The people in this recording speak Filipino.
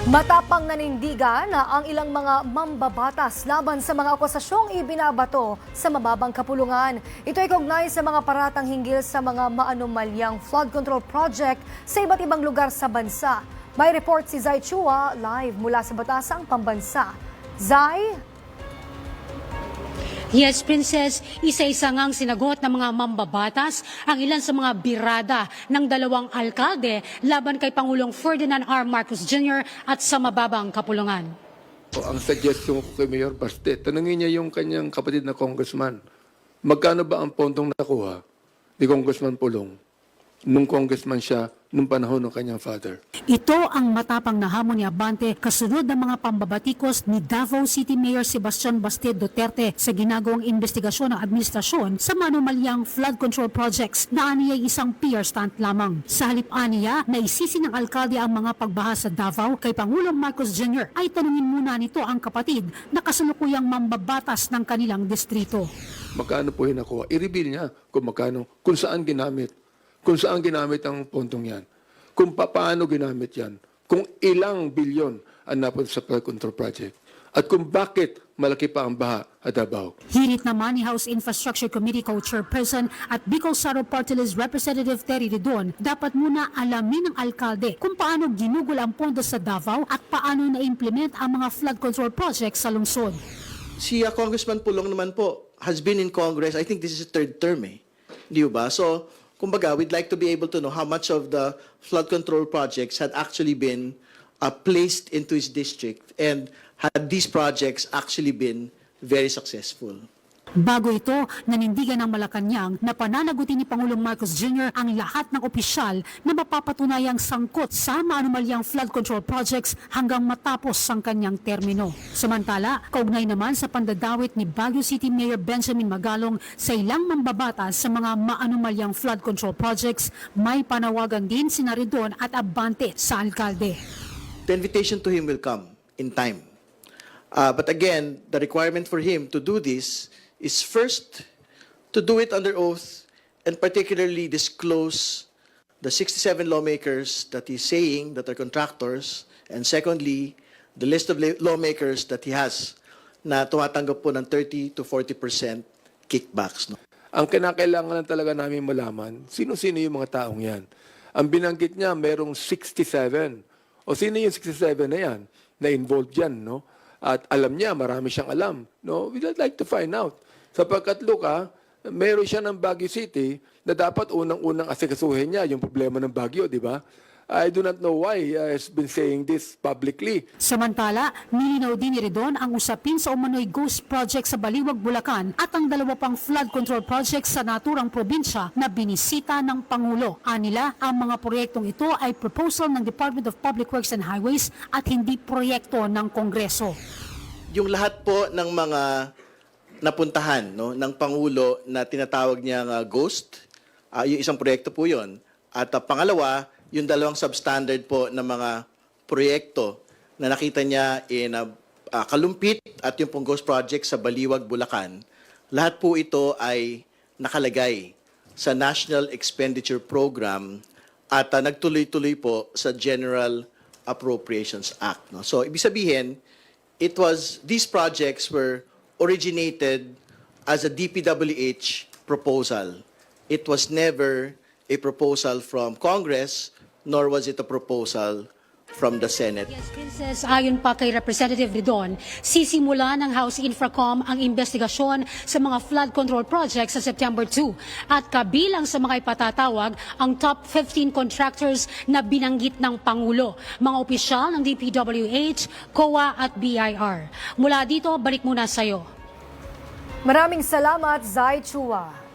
Matapang nanindigan na ang ilang mga mambabatas laban sa mga akusasyong ibinabato sa mababang kapulungan. Ito ay kaugnay sa mga paratang hinggil sa mga maanumalyang flood control project sa iba't ibang lugar sa bansa. May report si Zai Chua live mula sa Batasang Pambansa. Zai? Yes, Princess, isa-isa ngang sinagot ng mga mambabatas ang ilan sa mga birada ng dalawang alkalde laban kay Pangulong Ferdinand R. Marcos Jr. at sa mababang kapulungan. Ang suggestion ko kay Mayor Baste, tanungin niya yung kanyang kapatid na congressman, magkano ba ang pondong nakuha ni Congressman Pulong nung congressman siya nung panahon ng kanyang father? Ito ang matapang na hamon ni Abante kasunod ng mga pambabatikos ni Davao City Mayor Sebastian Baste Duterte sa ginagawang investigasyon ng administrasyon sa manumalyang flood control projects na aniya isang PR stunt lamang. Sa halip aniya, naisisi ng alkalde ang mga pagbaha sa Davao kay Pangulong Marcos Jr. ay tanungin muna nito ang kapatid na kasalukuyang mambabatas ng kanilang distrito. Magkano po hinakuha? I-reveal niya kung magkano, kung saan ginamit. Kung saan ginamit ang pontong yan, kung paano ginamit yan, kung ilang bilyon ang napunta sa flood control project, at kung bakit malaki pa ang baha at Davao. Hirit naman ni House Infrastructure Committee Co-Chairperson at Bicol Saro Party List Representative Terry Ridon, dapat muna alamin ng alkalde kung paano ginugol ang pondo sa Davao at paano na-implement ang mga flood control projects sa lungsod. Si Congressman Pulong naman po has been in Congress, I think this is his third term Di ba? So, kumbaga, we'd like to be able to know how much of the flood control projects had actually been placed into his district and had these projects actually been very successful. Bago ito, nanindigan ng Malacanang na pananagutin ni Pangulong Marcos Jr. ang lahat ng opisyal na mapapatunayang sangkot sa maanumalyang flood control projects hanggang matapos ang kanyang termino. Samantala, kaugnay naman sa pandadawit ni Baguio City Mayor Benjamin Magalong sa ilang mambabatas sa mga maanumalyang flood control projects, may panawagan din sina Ridon at Abante sa alkalde. The invitation to him will come in time. But again, the requirement for him to do this is first to do it under oath and particularly disclose the 67 lawmakers that he's saying that are contractors, and secondly, the list of lawmakers that he has na tumatanggap po ng 30 to 40% kickbacks. No? Ang kinakailangan talaga namin malaman, sino-sino yung mga taong yan. Ang binanggit niya, merong 67. O sino yung 67 na yan na involved yan, no? At alam niya, marami siyang alam. No? We'd like to find out. Sapagkat Luka, meron siya ng Baguio City na dapat unang-unang asikasuhin niya yung problema ng Baguio, di ba? I do not know why he has been saying this publicly. Samantala, nilinaw din ni Ridon ang usapin sa umano'y ghost project sa Baliwag, Bulacan at ang dalawa pang flood control project sa naturang probinsya na binisita ng Pangulo. Anila, ang mga proyektong ito ay proposal ng Department of Public Works and Highways at hindi proyekto ng Kongreso. Yung lahat po ng mga napuntahan ng Pangulo na tinatawag niyang ghost, yung isang proyekto po yun. At pangalawa, yung dalawang substandard po ng mga proyekto na nakita niya in Kalumpit at yung pong ghost project sa Baliwag, Bulacan. Lahat po ito ay nakalagay sa National Expenditure Program at nagtuloy-tuloy po sa General Appropriations Act. No? So, ibig sabihin, these projects were originated as a DPWH proposal. It was never a proposal from Congress, nor was it a proposal from the Senate. Yes, Princess, ayon pa kay Representative Ridon, sisimula ng House Infracom ang investigasyon sa mga flood control projects sa September 2 at kabilang sa mga ipatatawag ang top 15 contractors na binanggit ng Pangulo, mga opisyal ng DPWH, COA at BIR. Mula dito, balik muna sa'yo. Maraming salamat, Zai Chua.